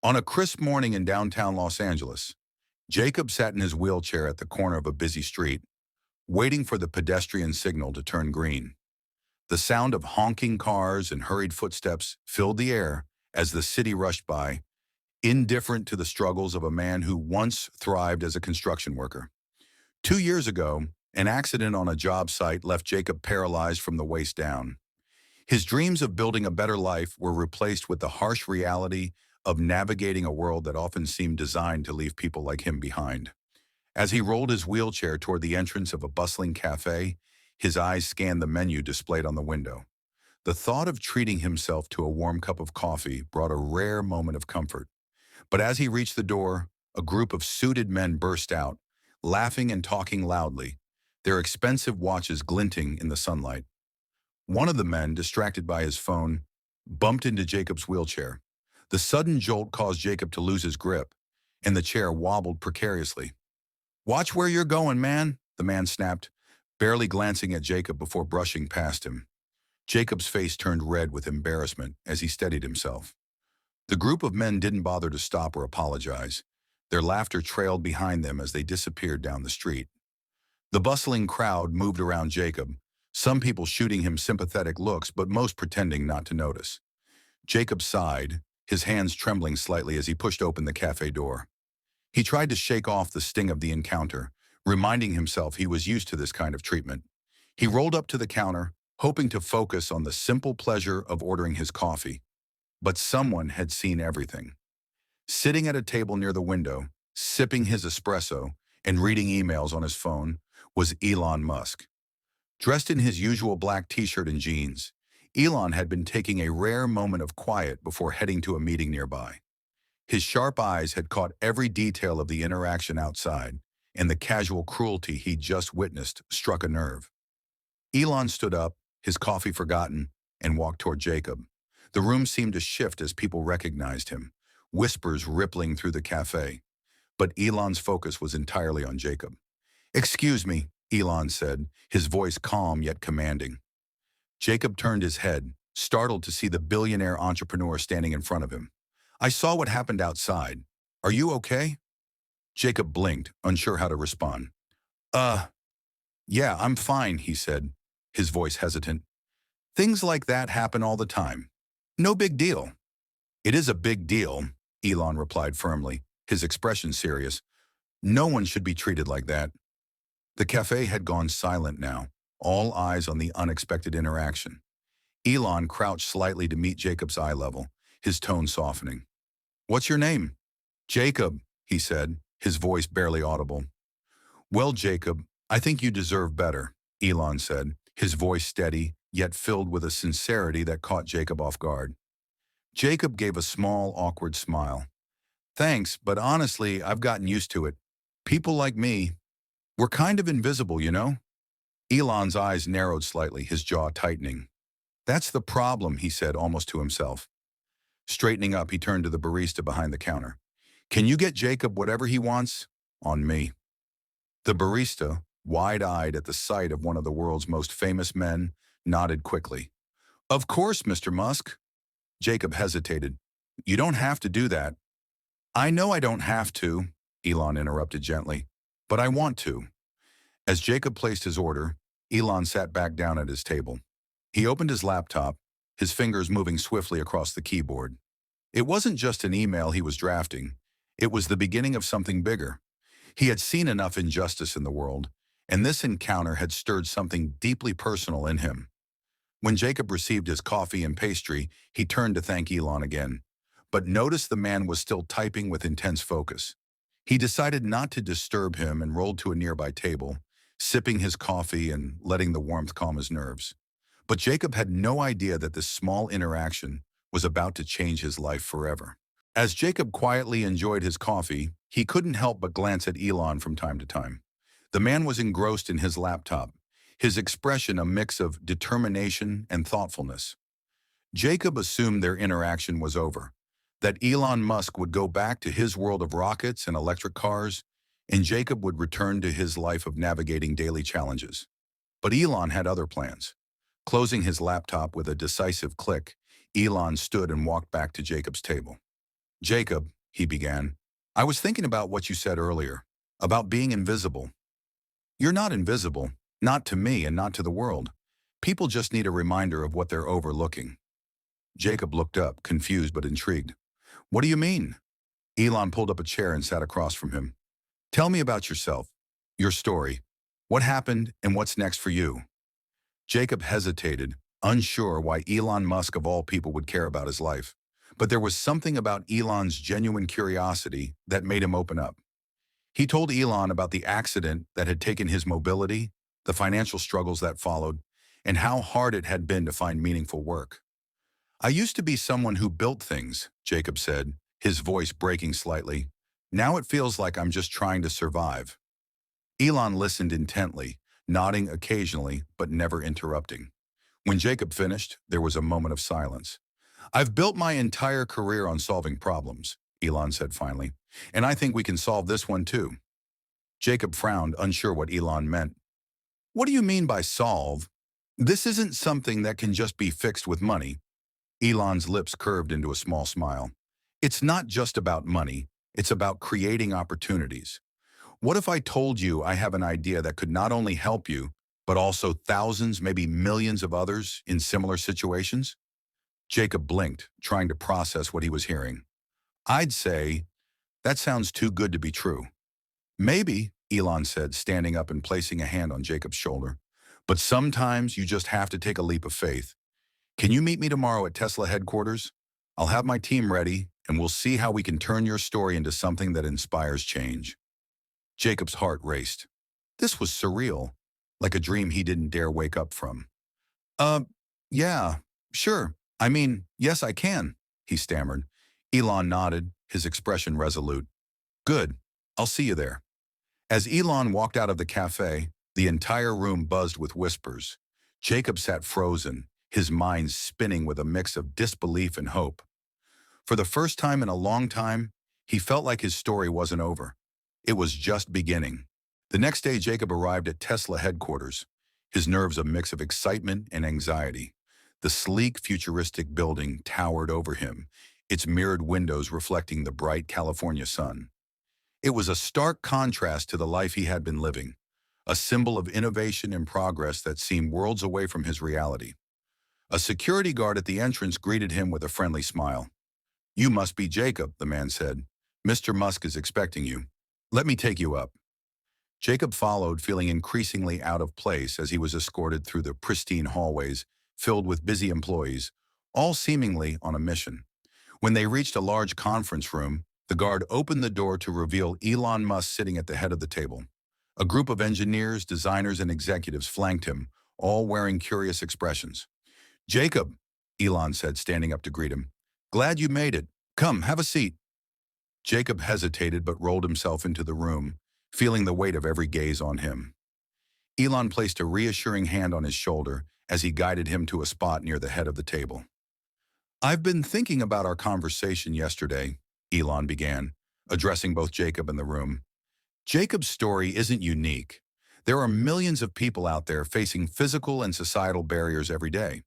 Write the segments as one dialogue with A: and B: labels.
A: On a crisp morning in downtown Los Angeles, Jacob sat in his wheelchair at the corner of a busy street, waiting for the pedestrian signal to turn green. The sound of honking cars and hurried footsteps filled the air as the city rushed by, indifferent to the struggles of a man who once thrived as a construction worker. 2 years ago, an accident on a job site left Jacob paralyzed from the waist down. His dreams of building a better life were replaced with the harsh reality of navigating a world that often seemed designed to leave people like him behind. As he rolled his wheelchair toward the entrance of a bustling cafe, his eyes scanned the menu displayed on the window. The thought of treating himself to a warm cup of coffee brought a rare moment of comfort. But as he reached the door, a group of suited men burst out, laughing and talking loudly, their expensive watches glinting in the sunlight. One of the men, distracted by his phone, bumped into Jacob's wheelchair. The sudden jolt caused Jacob to lose his grip, and the chair wobbled precariously. "Watch where you're going, man," the man snapped, barely glancing at Jacob before brushing past him. Jacob's face turned red with embarrassment as he steadied himself. The group of men didn't bother to stop or apologize. Their laughter trailed behind them as they disappeared down the street. The bustling crowd moved around Jacob, some people shooting him sympathetic looks, but most pretending not to notice. Jacob sighed, his hands trembling slightly as he pushed open the cafe door. He tried to shake off the sting of the encounter, reminding himself he was used to this kind of treatment. He rolled up to the counter, hoping to focus on the simple pleasure of ordering his coffee. But someone had seen everything. Sitting at a table near the window, sipping his espresso and reading emails on his phone, was Elon Musk. Dressed in his usual black t-shirt and jeans, Elon had been taking a rare moment of quiet before heading to a meeting nearby. His sharp eyes had caught every detail of the interaction outside, and the casual cruelty he'd just witnessed struck a nerve. Elon stood up, his coffee forgotten, and walked toward Jacob. The room seemed to shift as people recognized him, whispers rippling through the cafe. But Elon's focus was entirely on Jacob. "Excuse me," Elon said, his voice calm yet commanding. Jacob turned his head, startled to see the billionaire entrepreneur standing in front of him. "I saw what happened outside. Are you okay?" Jacob blinked, unsure how to respond. "Uh, yeah, I'm fine," he said, his voice hesitant. "Things like that happen all the time. No big deal." "It is a big deal," Elon replied firmly, his expression serious. "No one should be treated like that." The cafe had gone silent now, all eyes on the unexpected interaction. Elon crouched slightly to meet Jacob's eye level, his tone softening. "What's your name?" "Jacob," he said, his voice barely audible. "Well, Jacob, I think you deserve better," Elon said, his voice steady, yet filled with a sincerity that caught Jacob off guard. Jacob gave a small, awkward smile. "Thanks, but honestly, I've gotten used to it. People like me, we're kind of invisible, you know?" Elon's eyes narrowed slightly, his jaw tightening. "That's the problem," he said almost to himself. Straightening up, he turned to the barista behind the counter. "Can you get Jacob whatever he wants?" "On me." The barista, wide-eyed at the sight of one of the world's most famous men, nodded quickly. "Of course, Mr. Musk." Jacob hesitated. "You don't have to do that." "I know I don't have to," Elon interrupted gently, "but I want to." As Jacob placed his order, Elon sat back down at his table. He opened his laptop, his fingers moving swiftly across the keyboard. It wasn't just an email he was drafting. It was the beginning of something bigger. He had seen enough injustice in the world, and this encounter had stirred something deeply personal in him. When Jacob received his coffee and pastry, he turned to thank Elon again, but noticed the man was still typing with intense focus. He decided not to disturb him and rolled to a nearby table, sipping his coffee and letting the warmth calm his nerves. But Jacob had no idea that this small interaction was about to change his life forever. As Jacob quietly enjoyed his coffee, he couldn't help but glance at Elon from time to time. The man was engrossed in his laptop, his expression a mix of determination and thoughtfulness. Jacob assumed their interaction was over, that Elon Musk would go back to his world of rockets and electric cars, and Jacob would return to his life of navigating daily challenges. But Elon had other plans. Closing his laptop with a decisive click, Elon stood and walked back to Jacob's table. Jacob, he began, I was thinking about what you said earlier, about being invisible. You're not invisible, not to me and not to the world. People just need a reminder of what they're overlooking. Jacob looked up, confused but intrigued. What do you mean? Elon pulled up a chair and sat across from him. Tell me about yourself, your story. What happened and what's next for you? Jacob hesitated, unsure why Elon Musk of all people would care about his life. But there was something about Elon's genuine curiosity that made him open up. He told Elon about the accident that had taken his mobility, the financial struggles that followed, and how hard it had been to find meaningful work. I used to be someone who built things, Jacob said, his voice breaking slightly. Now it feels like I'm just trying to survive. Elon listened intently, nodding occasionally but never interrupting. When Jacob finished, there was a moment of silence. I've built my entire career on solving problems, Elon said finally, and I think we can solve this one too. Jacob frowned, unsure what Elon meant. What do you mean by solve? This isn't something that can just be fixed with money. Elon's lips curved into a small smile. It's not just about money, it's about creating opportunities. What if I told you I have an idea that could not only help you, but also thousands, maybe millions of others in similar situations? Jacob blinked, trying to process what he was hearing. I'd say, that sounds too good to be true. Maybe, Elon said, standing up and placing a hand on Jacob's shoulder. But sometimes you just have to take a leap of faith. Can you meet me tomorrow at Tesla headquarters? I'll have my team ready, and we'll see how we can turn your story into something that inspires change. Jacob's heart raced. This was surreal, like a dream he didn't dare wake up from. Yeah, sure. I mean, yes, I can, he stammered. Elon nodded, his expression resolute. Good, I'll see you there. As Elon walked out of the cafe, the entire room buzzed with whispers. Jacob sat frozen, his mind spinning with a mix of disbelief and hope. For the first time in a long time, he felt like his story wasn't over. It was just beginning. The next day, Jacob arrived at Tesla headquarters, his nerves a mix of excitement and anxiety. The sleek, futuristic building towered over him, its mirrored windows reflecting the bright California sun. It was a stark contrast to the life he had been living, a symbol of innovation and progress that seemed worlds away from his reality. A security guard at the entrance greeted him with a friendly smile. You must be Jacob, the man said. Mr. Musk is expecting you. Let me take you up. Jacob followed, feeling increasingly out of place as he was escorted through the pristine hallways filled with busy employees, all seemingly on a mission. When they reached a large conference room, the guard opened the door to reveal Elon Musk sitting at the head of the table. A group of engineers, designers, and executives flanked him, all wearing curious expressions. Jacob, Elon said, standing up to greet him. Glad you made it. Come, have a seat. Jacob hesitated but rolled himself into the room, feeling the weight of every gaze on him. Elon placed a reassuring hand on his shoulder as he guided him to a spot near the head of the table. I've been thinking about our conversation yesterday, Elon began, addressing both Jacob and the room. Jacob's story isn't unique. There are millions of people out there facing physical and societal barriers every day.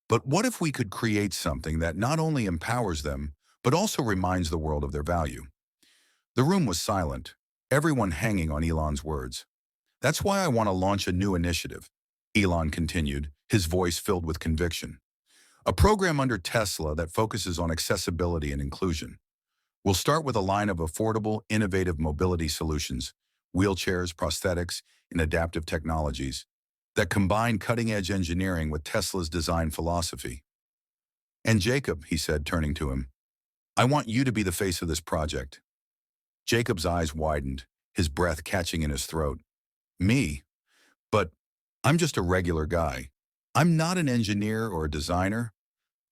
A: But what if we could create something that not only empowers them, but also reminds the world of their value? The room was silent, everyone hanging on Elon's words. That's why I want to launch a new initiative, Elon continued, his voice filled with conviction. A program under Tesla that focuses on accessibility and inclusion. We'll start with a line of affordable, innovative mobility solutions, wheelchairs, prosthetics, and adaptive technologies that combine cutting-edge engineering with Tesla's design philosophy. And Jacob, he said, turning to him, I want you to be the face of this project. Jacob's eyes widened, his breath catching in his throat. Me? But I'm just a regular guy. I'm not an engineer or a designer.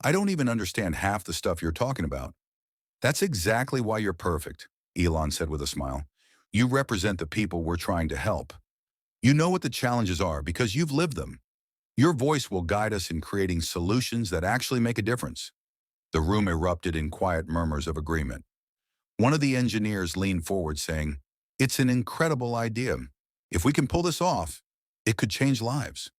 A: I don't even understand half the stuff you're talking about. That's exactly why you're perfect, Elon said with a smile. You represent the people we're trying to help. You know what the challenges are because you've lived them. Your voice will guide us in creating solutions that actually make a difference. The room erupted in quiet murmurs of agreement. One of the engineers leaned forward saying, It's an incredible idea. If we can pull this off, it could change lives.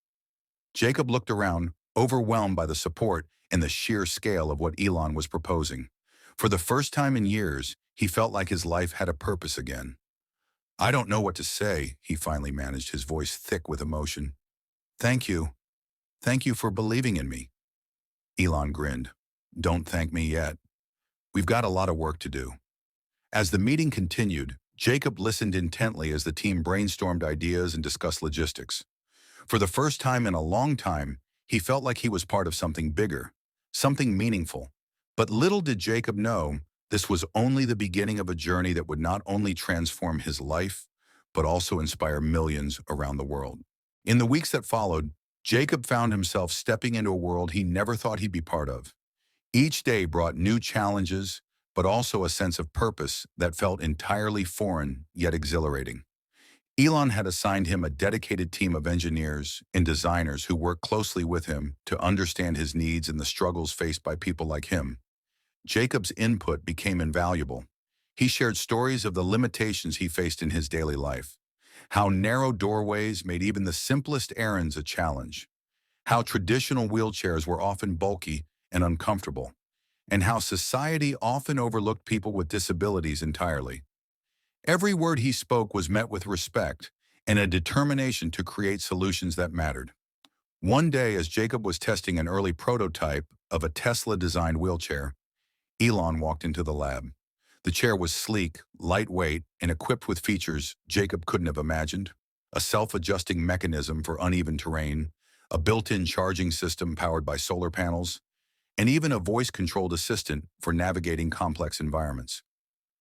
A: Jacob looked around, overwhelmed by the support and the sheer scale of what Elon was proposing. For the first time in years, he felt like his life had a purpose again. "I don't know what to say," he finally managed, his voice thick with emotion. "Thank you. Thank you for believing in me." Elon grinned. "Don't thank me yet. We've got a lot of work to do." As the meeting continued, Jacob listened intently as the team brainstormed ideas and discussed logistics. For the first time in a long time, he felt like he was part of something bigger, something meaningful. But little did Jacob know, this was only the beginning of a journey that would not only transform his life, but also inspire millions around the world. In the weeks that followed, Jacob found himself stepping into a world he never thought he'd be part of. Each day brought new challenges, but also a sense of purpose that felt entirely foreign yet exhilarating. Elon had assigned him a dedicated team of engineers and designers who worked closely with him to understand his needs and the struggles faced by people like him. Jacob's input became invaluable. He shared stories of the limitations he faced in his daily life, how narrow doorways made even the simplest errands a challenge, how traditional wheelchairs were often bulky and uncomfortable, and how society often overlooked people with disabilities entirely. Every word he spoke was met with respect and a determination to create solutions that mattered. One day, as Jacob was testing an early prototype of a Tesla-designed wheelchair, Elon walked into the lab. The chair was sleek, lightweight, and equipped with features Jacob couldn't have imagined: a self-adjusting mechanism for uneven terrain, a built-in charging system powered by solar panels, and even a voice-controlled assistant for navigating complex environments.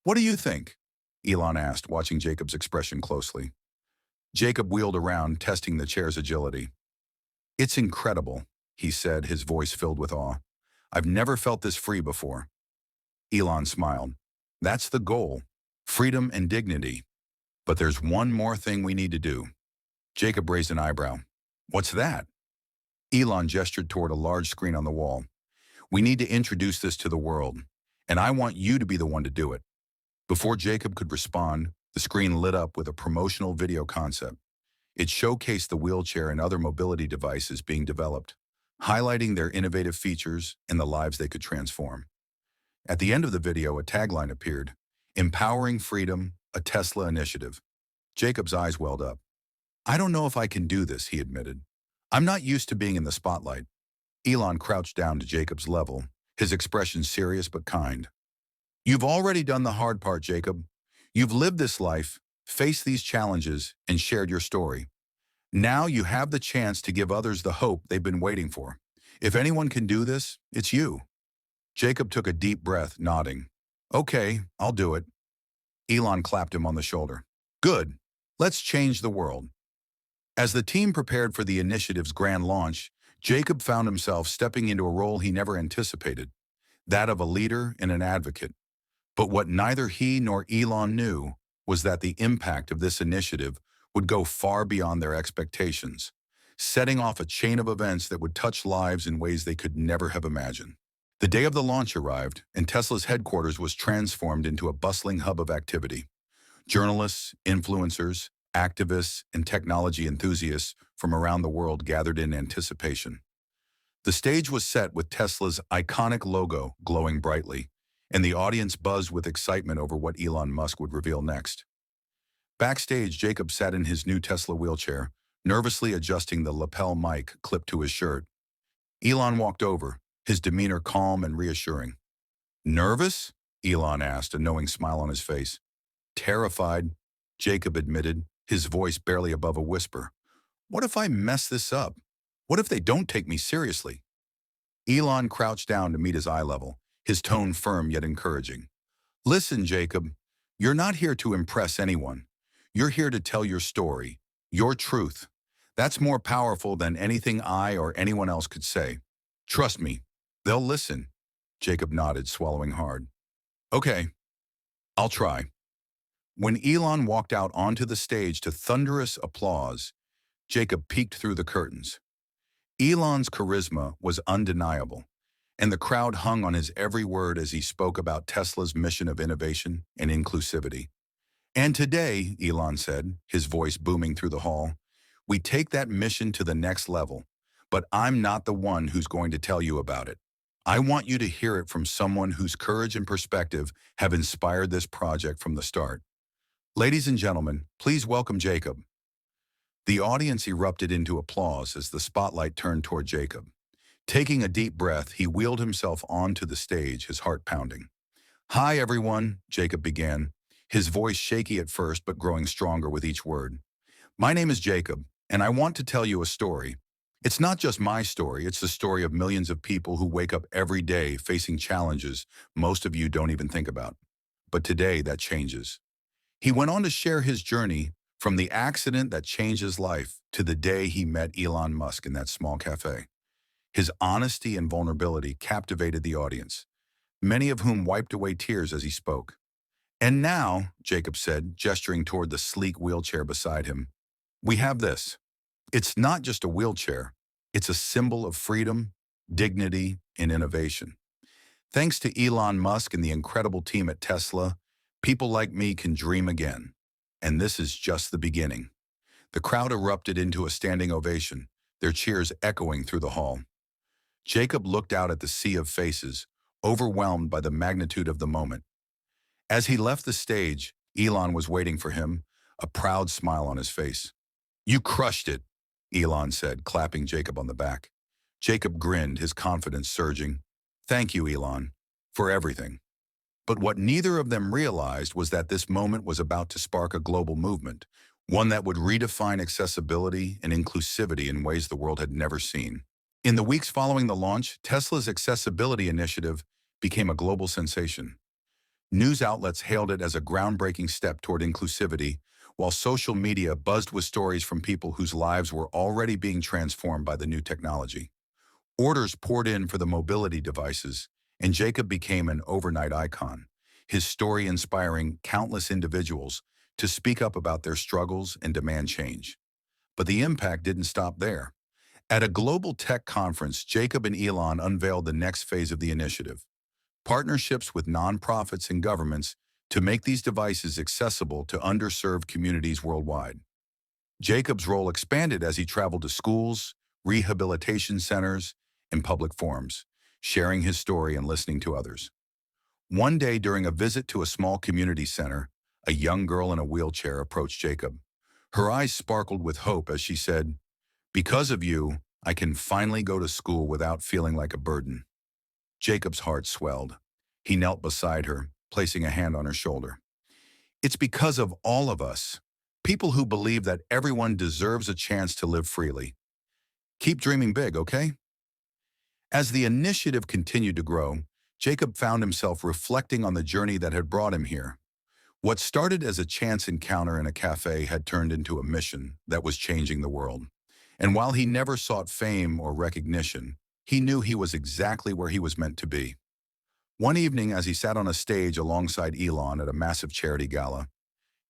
A: "What do you think?" Elon asked, watching Jacob's expression closely. Jacob wheeled around, testing the chair's agility. "It's incredible," he said, his voice filled with awe. "I've never felt this free before." Elon smiled. "That's the goal, freedom and dignity. But there's one more thing we need to do." Jacob raised an eyebrow. "What's that?" Elon gestured toward a large screen on the wall. "We need to introduce this to the world, and I want you to be the one to do it." Before Jacob could respond, the screen lit up with a promotional video concept. It showcased the wheelchair and other mobility devices being developed, highlighting their innovative features and the lives they could transform. At the end of the video, a tagline appeared: "Empowering Freedom, a Tesla Initiative." Jacob's eyes welled up. "I don't know if I can do this," he admitted. "I'm not used to being in the spotlight." Elon crouched down to Jacob's level, his expression serious but kind. "You've already done the hard part, Jacob. You've lived this life, faced these challenges, and shared your story. Now you have the chance to give others the hope they've been waiting for. If anyone can do this, it's you." Jacob took a deep breath, nodding. "Okay, I'll do it." Elon clapped him on the shoulder. "Good. Let's change the world." As the team prepared for the initiative's grand launch, Jacob found himself stepping into a role he never anticipated, that of a leader and an advocate. But what neither he nor Elon knew was that the impact of this initiative would go far beyond their expectations, setting off a chain of events that would touch lives in ways they could never have imagined. The day of the launch arrived, and Tesla's headquarters was transformed into a bustling hub of activity. Journalists, influencers, activists, and technology enthusiasts from around the world gathered in anticipation. The stage was set with Tesla's iconic logo glowing brightly, and the audience buzzed with excitement over what Elon Musk would reveal next. Backstage, Jacob sat in his new Tesla wheelchair, nervously adjusting the lapel mic clipped to his shirt. Elon walked over, his demeanor calm and reassuring. "Nervous?" Elon asked, a knowing smile on his face. "Terrified," Jacob admitted, his voice barely above a whisper. "What if I mess this up? What if they don't take me seriously?" Elon crouched down to meet his eye level, his tone firm yet encouraging. "Listen, Jacob, you're not here to impress anyone. You're here to tell your story, your truth. That's more powerful than anything I or anyone else could say. Trust me, they'll listen." Jacob nodded, swallowing hard. "Okay, I'll try." When Elon walked out onto the stage to thunderous applause, Jacob peeked through the curtains. Elon's charisma was undeniable, and the crowd hung on his every word as he spoke about Tesla's mission of innovation and inclusivity. "And today," Elon said, his voice booming through the hall, "we take that mission to the next level, but I'm not the one who's going to tell you about it. I want you to hear it from someone whose courage and perspective have inspired this project from the start. Ladies and gentlemen, please welcome Jacob. The audience erupted into applause as the spotlight turned toward Jacob. Taking a deep breath, he wheeled himself onto the stage, his heart pounding. "Hi, everyone," Jacob began, his voice shaky at first but growing stronger with each word. "My name is Jacob, and I want to tell you a story. It's not just my story, it's the story of millions of people who wake up every day facing challenges most of you don't even think about. But today, that changes." He went on to share his journey from the accident that changed his life to the day he met Elon Musk in that small cafe. His honesty and vulnerability captivated the audience, many of whom wiped away tears as he spoke. "And now," Jacob said, gesturing toward the sleek wheelchair beside him, "we have this. It's not just a wheelchair. It's a symbol of freedom, dignity, and innovation. Thanks to Elon Musk and the incredible team at Tesla, people like me can dream again. And this is just the beginning." The crowd erupted into a standing ovation, their cheers echoing through the hall. Jacob looked out at the sea of faces, overwhelmed by the magnitude of the moment. As he left the stage, Elon was waiting for him, a proud smile on his face. "You crushed it," Elon said, clapping Jacob on the back. Jacob grinned, his confidence surging. "Thank you, Elon, for everything." But what neither of them realized was that this moment was about to spark a global movement, one that would redefine accessibility and inclusivity in ways the world had never seen. In the weeks following the launch, Tesla's accessibility initiative became a global sensation. News outlets hailed it as a groundbreaking step toward inclusivity, while social media buzzed with stories from people whose lives were already being transformed by the new technology. Orders poured in for the mobility devices, and Jacob became an overnight icon, his story inspiring countless individuals to speak up about their struggles and demand change. But the impact didn't stop there. At a global tech conference, Jacob and Elon unveiled the next phase of the initiative: partnerships with nonprofits and governments to make these devices accessible to underserved communities worldwide. Jacob's role expanded as he traveled to schools, rehabilitation centers, and public forums, sharing his story and listening to others. One day during a visit to a small community center, a young girl in a wheelchair approached Jacob. Her eyes sparkled with hope as she said, "Because of you, I can finally go to school without feeling like a burden." Jacob's heart swelled. He knelt beside her, placing a hand on her shoulder. "It's because of all of us, people who believe that everyone deserves a chance to live freely. Keep dreaming big, okay?" As the initiative continued to grow, Jacob found himself reflecting on the journey that had brought him here. What started as a chance encounter in a cafe had turned into a mission that was changing the world. And while he never sought fame or recognition, he knew he was exactly where he was meant to be. One evening, as he sat on a stage alongside Elon at a massive charity gala,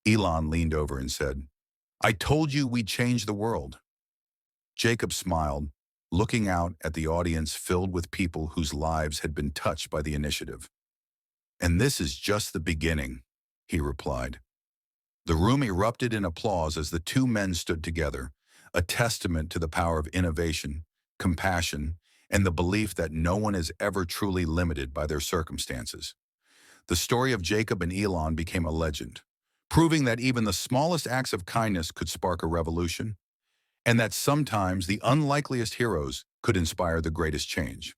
A: Elon leaned over and said, "I told you we'd change the world." Jacob smiled, looking out at the audience filled with people whose lives had been touched by the initiative. "And this is just the beginning," he replied. The room erupted in applause as the two men stood together, a testament to the power of innovation, compassion, and the belief that no one is ever truly limited by their circumstances. The story of Jacob and Elon became a legend, proving that even the smallest acts of kindness could spark a revolution, and that sometimes the unlikeliest heroes could inspire the greatest change.